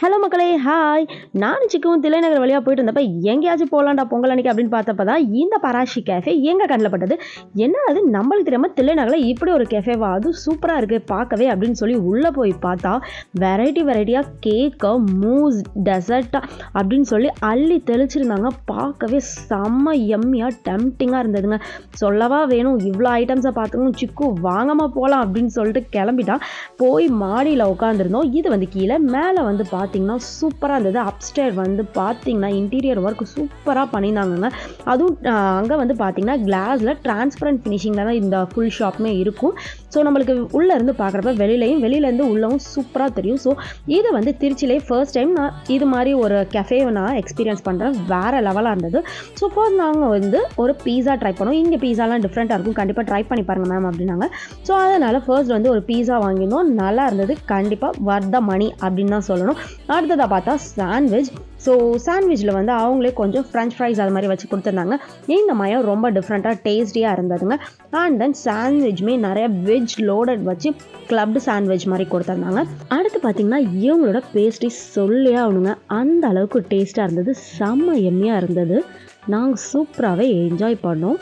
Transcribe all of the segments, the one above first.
Hello மக்களே, hi. நானும் சிக்குவும் தில்லைநகர் வழியாக போயிட்டு இருந்தப்ப எங்கேயாச்சும் போகலாண்டா பொங்கல் அன்னைக்கு அப்படின்னு பார்த்தப்ப தான் இந்த பராஷி கேஃபே எங்கள் கண்ணில் பட்டது. என்ன அது நம்மளுக்கு தெரியாமல் தில்லைநகரில் இப்படி ஒரு கேஃபேவா, அது சூப்பராக இருக்குது பார்க்கவே அப்படின்னு சொல்லி உள்ளே போய் பார்த்தா வெரைட்டியாக கேக்கு, மூஸ், டெசர்ட்டா அப்படின்னு சொல்லி அள்ளி தெளிச்சிருந்தாங்க. பார்க்கவே செம்ம எம்மியாக டெம்டிங்காக இருந்ததுங்க. சொல்லவா வேணும், இவ்வளோ ஐட்டம்ஸை பார்த்துக்கணும். சிக்கு வாங்கம்மா போகலாம் அப்படின்னு சொல்லிட்டு கிளம்பிட்டான். போய் மாடியில் உட்காந்துருந்தோம். இது வந்து கீழே, மேலே வந்து பார்த்தீங்கன்னா சூப்பராக இருந்தது. அப்ஸ்டேர் வந்து பார்த்தீங்கன்னா இன்டீரியர் ஒர்க் சூப்பராக பண்ணியிருந்தாங்க. அதுவும் அங்கே வந்து பார்த்தீங்கன்னா கிளாஸில் டிரான்ஸ்பரண்ட் ஃபினிஷிங்கில் தான் இந்த ஃபுல் ஷாப்புமே இருக்கும். ஸோ நம்மளுக்கு உள்ளே இருந்து பார்க்குறப்ப வெளியிலேருந்து உள்ளவும் சூப்பராக தெரியும். ஸோ இது வந்து திருச்சியிலே ஃபர்ஸ்ட் டைம் நான் இது மாதிரி ஒரு கெஃபேவை நான் எக்ஸ்பீரியன்ஸ் பண்ணுறேன். வேறு லெவலாக இருந்தது. ஸோ ஃபர்ஸ்ட் நாங்கள் வந்து ஒரு பீஸா ட்ரை பண்ணோம். இங்கே பீஸாலாம் டிஃப்ரெண்ட்டாக இருக்கும், கண்டிப்பாக ட்ரை பண்ணி பாருங்கள் மேம் அப்படின்னாங்க. ஸோ அதனால் ஃபர்ஸ்ட் வந்து ஒரு பீஸா வாங்கியிருந்தோம். நல்லா இருந்தது, கண்டிப்பாக வர்த மணி அப்படின்னு தான் சொல்லணும். அடுத்ததாக பார்த்தா சாண்ட்விச். ஸோ சாண்ட்விச்சில் வந்து அவங்களே கொஞ்சம் ஃப்ரெஞ்ச் ஃப்ரைஸ் அது மாதிரி வச்சு கொடுத்துருந்தாங்க. இந்த மாதிரி ரொம்ப டிஃப்ரெண்ட்டாக டேஸ்டியாக இருந்ததுங்க. அண்ட் தென் சாண்ட்விச்சுமே நிறைய வெஜ் லோடட் வச்சு கிளப்டு சாண்ட்விச் மாதிரி கொடுத்துருந்தாங்க. அடுத்து பார்த்திங்கன்னா இவங்களோட பேஸ்ட்ரி சொல்லியே ஆகணுங்க, அந்த அளவுக்கு டேஸ்ட்டாக இருந்தது, செம்ம எம்மியாக இருந்தது. நாங்கள் சூப்பராகவே என்ஜாய் பண்ணோம்.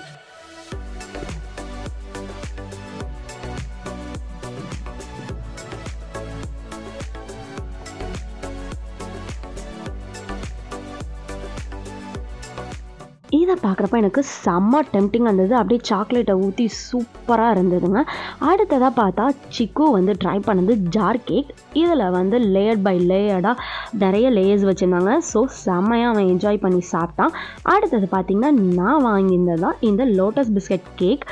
இதை பார்க்குறப்ப எனக்கு செம்ம டெம்டிங்காக இருந்தது. அப்படியே சாக்லேட்டை ஊற்றி சூப்பராக இருந்ததுங்க. அடுத்ததாக பார்த்தா சிக்கு வந்து ட்ரை பண்ணது ஜார் கேக். இதில் வந்து லேயர் பை லேயர்டாக நிறைய லேயர்ஸ் வச்சுருந்தாங்க. ஸோ செம்மையாக அவன் என்ஜாய் பண்ணி சாப்பிட்டான். அடுத்தது பார்த்திங்கன்னா நான் வாங்கியிருந்தது தான் இந்த லோட்டஸ் பிஸ்கட் கேக்.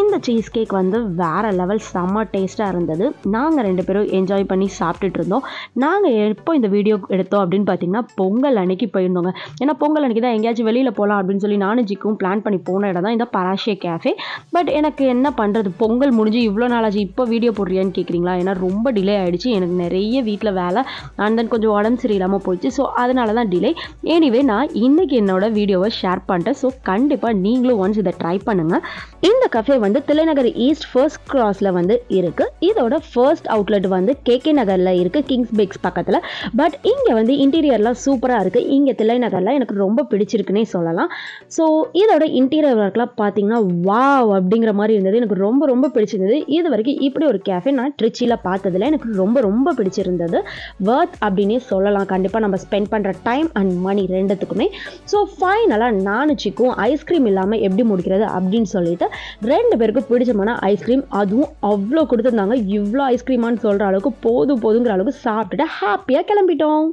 இந்த சீஸ் கேக் வந்து வேறு லெவல், செம்ம டேஸ்ட்டாக இருந்தது. நாங்கள் 2 பேரும் என்ஜாய் பண்ணி சாப்பிட்டுட்டு இருந்தோம். நாங்கள் எப்போ இந்த வீடியோ எடுத்தோம் அப்படின்னு பார்த்திங்கன்னா பொங்கல் அன்னைக்கு போயிருந்தோங்க. ஏன்னா பொங்கல் அன்னைக்கு தான் எங்கேயாச்சும் வெளியில் போகலாம் அப்படின்னு சொல்லி நானும் ஜிக்கும் பிளான் பண்ணி போன இடம் தான் இந்த பராஷே கேஃபே. பட் எனக்கு என்ன பண்ணுறது, பொங்கல் முடிஞ்சு இவ்வளோ நாளாச்சு, இப்போ வீடியோ போடுறியான்னு கேட்குறீங்களா? ஏன்னா ரொம்ப டிலே ஆகிடுச்சு. எனக்கு நிறைய வீட்டில் வேலை அண்ட் தென் கொஞ்சம் உடம்பு சரியில்லாமல் போயிடுச்சு. ஸோ அதனால தான் டிலே. எனிவே நான் இன்றைக்கி என்னோட வீடியோவை ஷேர் பண்ணிட்டேன். ஸோ கண்டிப்பாக நீங்களும் ஒன்ஸ் இதை ட்ரை பண்ணுங்கள். இந்த கஃபே வந்து தில்லைநகர் ஈஸ்ட் ஃபர்ஸ்ட் கிராஸில் வந்து இருக்குது. இதோட ஃபர்ஸ்ட் அவுட்லெட் வந்து கேகே நகரில் இருக்குது, கிங்ஸ் பேக்ஸ் பக்கத்தில். பட் இங்கே வந்து இன்டீரியர்லாம் சூப்பராக இருக்குது. இங்கே தில்லைநகரில் எனக்கு ரொம்ப பிடிச்சிருக்குன்னே சொல்லலாம். ஸோ இதோட இன்டீரியர் ஒர்க்லாம் பார்த்தீங்கன்னா வாவ் அப்படிங்கிற மாதிரி இருந்தது. எனக்கு ரொம்ப பிடிச்சிருந்தது. இது வரைக்கும் இப்படி ஒரு கேஃபே நான் ட்ரிச்சியில் பார்த்ததில்ல. எனக்கு ரொம்ப பிடிச்சிருந்தது. வர்த் அப்படின்னே சொல்லலாம். கண்டிப்பாக நம்ம ஸ்பெண்ட் பண்ணுற டைம் அண்ட் மணி ரெண்டுத்துக்குமே. ஸோ ஃபைனலாக நானும் சிக்கும் ஐஸ்கிரீம் இல்லாமல் எப்படி முடிக்கிறது அப்படின்னு சொல்லிட்டு 2 பேருக்கு பிடிச்சமான ஐஸ்கிரீம், அதுவும் அவ்வளோ கொடுத்துருந்தாங்க. இவ்வளோ ஐஸ்கிரீமான்னு சொல்கிற அளவுக்கு போதுங்கிற அளவுக்கு சாப்பிட்டுட்டு ஹாப்பியாக கிளம்பிட்டோம்.